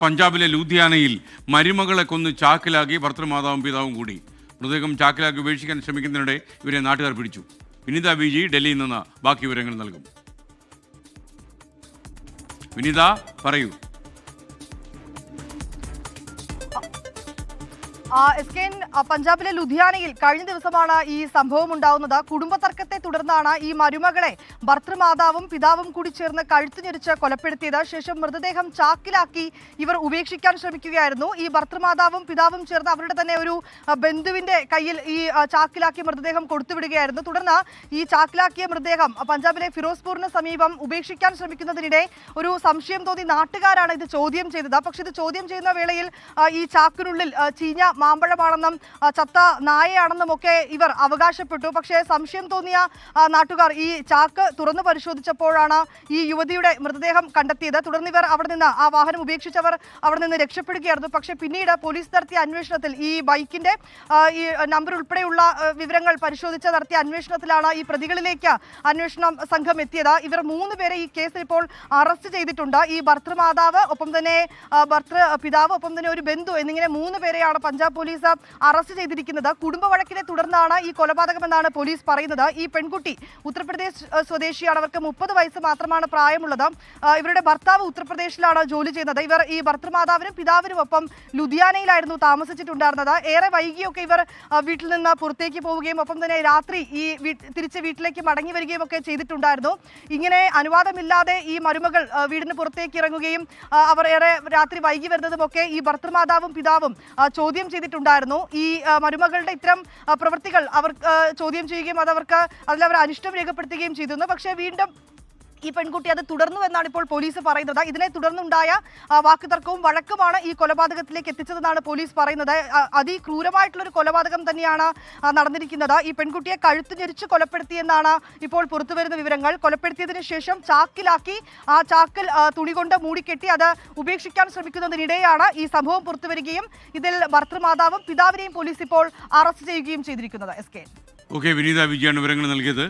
പഞ്ചാബിലെ ലൂധിയാനയിൽ മരുമകളെ കൊന്ന് ചാക്കിലാക്കി ഭർത്തൃമാതാവും പിതാവും കൂടി. മൃതദേഹം ചാക്കിലാക്കി ഉപേക്ഷിക്കാൻ ശ്രമിക്കുന്നതിനിടെ ഇവരെ നാട്ടുകാർ പിടിച്ചു. വിനീത വിജി ഡൽഹിയിൽ നിന്ന് ബാക്കി വിവരങ്ങൾ നൽകും. വിനീത, പറയൂ. പഞ്ചാബിലെ ലുധിയാനയിൽ കഴിഞ്ഞ ദിവസമാണ് ഈ സംഭവം ഉണ്ടാവുന്നത്. കുടുംബ തർക്കത്തെ തുടർന്നാണ് ഈ മരുമകളെ ഭർത്തൃമാതാവും പിതാവും കൂടി ചേർന്ന് കഴുത്തു ഞെരിച്ച് കൊലപ്പെടുത്തിയത്. ശേഷം മൃതദേഹം ചാക്കിലാക്കി ഇവർ ഉപേക്ഷിക്കാൻ ശ്രമിക്കുകയായിരുന്നു. ഈ ഭർത്തൃമാതാവും പിതാവും ചേർന്ന് അവരുടെ തന്നെ ഒരു ബന്ധുവിന്റെ കയ്യിൽ ഈ ചാക്കിലാക്കി മൃതദേഹം കൊടുത്തുവിടുകയായിരുന്നു. തുടർന്ന് ഈ ചാക്കിലാക്കിയ മൃതദേഹം പഞ്ചാബിലെ ഫിറോസ്പൂരിന് സമീപം ഉപേക്ഷിക്കാൻ ശ്രമിക്കുന്നതിനിടെ ഒരു സംശയം തോന്നി നാട്ടുകാരാണ് ഇത് ചോദ്യം ചെയ്തത്. പക്ഷെ ഇത് ചോദ്യം ചെയ്യുന്ന വേളയിൽ ഈ ചാക്കിനുള്ളിൽ ചീഞ്ഞ മാമ്പഴമാണെന്നും ചത്ത നായയാണെന്നും ഒക്കെ ഇവർ അവകാശപ്പെട്ടു. പക്ഷേ സംശയം തോന്നിയ നാട്ടുകാർ ഈ ചാക്ക് തുറന്നു പരിശോധിച്ചപ്പോഴാണ് ഈ യുവതിയുടെ മൃതദേഹം കണ്ടെത്തിയത്. തുടർന്ന് ഇവർ അവിടെ നിന്ന് ആ വാഹനം ഉപേക്ഷിച്ചവർ അവിടെ നിന്ന് രക്ഷപ്പെടുകയായിരുന്നു. പക്ഷേ പിന്നീട് പോലീസ് നടത്തിയ അന്വേഷണത്തിൽ ഈ ബൈക്കിന്റെ ഈ നമ്പർ ഉൾപ്പെടെയുള്ള വിവരങ്ങൾ പരിശോധിച്ച് നടത്തിയ അന്വേഷണത്തിലാണ് ഈ പ്രതികളിലേക്ക് അന്വേഷണ സംഘം എത്തിയത്. ഇവർ 3 പേരെ ഈ കേസിൽ ഇപ്പോൾ അറസ്റ്റ് ചെയ്തിട്ടുണ്ട്. ഈ ഭർത്തൃമാതാവ്, ഒപ്പം തന്നെ ഭർത്തൃപിതാവ്, ഒപ്പം തന്നെ ഒരു ബന്ധു എന്നിങ്ങനെ 3 പേരെയാണ് പഞ്ചാബ് പോലീസ് അറസ്റ്റ് ചെയ്തിരിക്കുന്നത്. കുടുംബ വഴക്കിനെ തുടർന്നാണ് ഈ കൊലപാതകമെന്നാണ് പോലീസ് പറയുന്നത്. ഈ പെൺകുട്ടി ഉത്തർപ്രദേശ് സ്വദേശിയാണ്. അവർക്ക് 30 വയസ്സ് മാത്രമാണ് പ്രായമുള്ളത്. ഇവരുടെ ഭർത്താവ് ഉത്തർപ്രദേശിലാണ് ജോലി ചെയ്യുന്നത്. ഇവർ ഈ ഭർത്തൃമാതാവിനും പിതാവിനും ഒപ്പം ലുധിയാനയിലായിരുന്നു താമസിച്ചിട്ടുണ്ടായിരുന്നത്. ഏറെ വൈകിയൊക്കെ ഇവർ വീട്ടിൽ നിന്ന് പുറത്തേക്ക് പോവുകയും ഒപ്പം തന്നെ രാത്രി ഈ തിരിച്ച് വീട്ടിലേക്ക് മടങ്ങി വരികയും ഒക്കെ ചെയ്തിട്ടുണ്ടായിരുന്നു. ഇങ്ങനെ അനുവാദമില്ലാതെ ഈ മരുമകൾ വീടിന് പുറത്തേക്ക് ഇറങ്ങുകയും അവർ ഏറെ രാത്രി വൈകി വരുന്നതുമൊക്കെ ഈ ഭർത്തൃമാതാവും പിതാവും ചോദ്യം ചെയ്തിട്ടുണ്ടായിരുന്നു. ഈ മരുമകളുടെ ഇത്തരം പ്രവൃത്തികൾ അവർ ചോദ്യം ചെയ്യുകയും അതിലവർ അനിഷ്ടം രേഖപ്പെടുത്തുകയും ചെയ്തിരുന്നു. പക്ഷേ വീണ്ടും ഈ പെൺകുട്ടി അത് തുടർന്നു എന്നാണ് ഇപ്പോൾ പോലീസ് പറയുന്നത്. ഇതിനെ തുടർന്നുണ്ടായ വാക്കുതർക്കവും വഴക്കുമാണ് ഈ കൊലപാതകത്തിലേക്ക് എത്തിച്ചതെന്നാണ് പോലീസ് പറയുന്നത്. അതിക്രൂരമായിട്ടുള്ളൊരു കൊലപാതകം തന്നെയാണ് നടന്നിരിക്കുന്നത്. ഈ പെൺകുട്ടിയെ കഴുത്ത് ഞെരിച്ച് കൊലപ്പെടുത്തിയെന്നാണ് ഇപ്പോൾ പുറത്തുവരുന്ന വിവരങ്ങൾ. കൊലപ്പെടുത്തിയതിനു ശേഷം ചാക്കിലാക്കി ആ ചാക്കിൽ തുണി കൊണ്ട് മൂടിക്കെട്ടി അത് ഉപേക്ഷിക്കാൻ ശ്രമിക്കുന്നതിനിടെയാണ് ഈ സംഭവം പുറത്തുവരികയും ഇതിൽ ഭർത്തൃമാതാവും പിതാവിനെയും പോലീസ് ഇപ്പോൾ അറസ്റ്റ് ചെയ്യുകയും ചെയ്തിരിക്കുന്നത്. ഓക്കെ, വിനീത വിജയാണ് വിവരങ്ങൾ നൽകിയത്.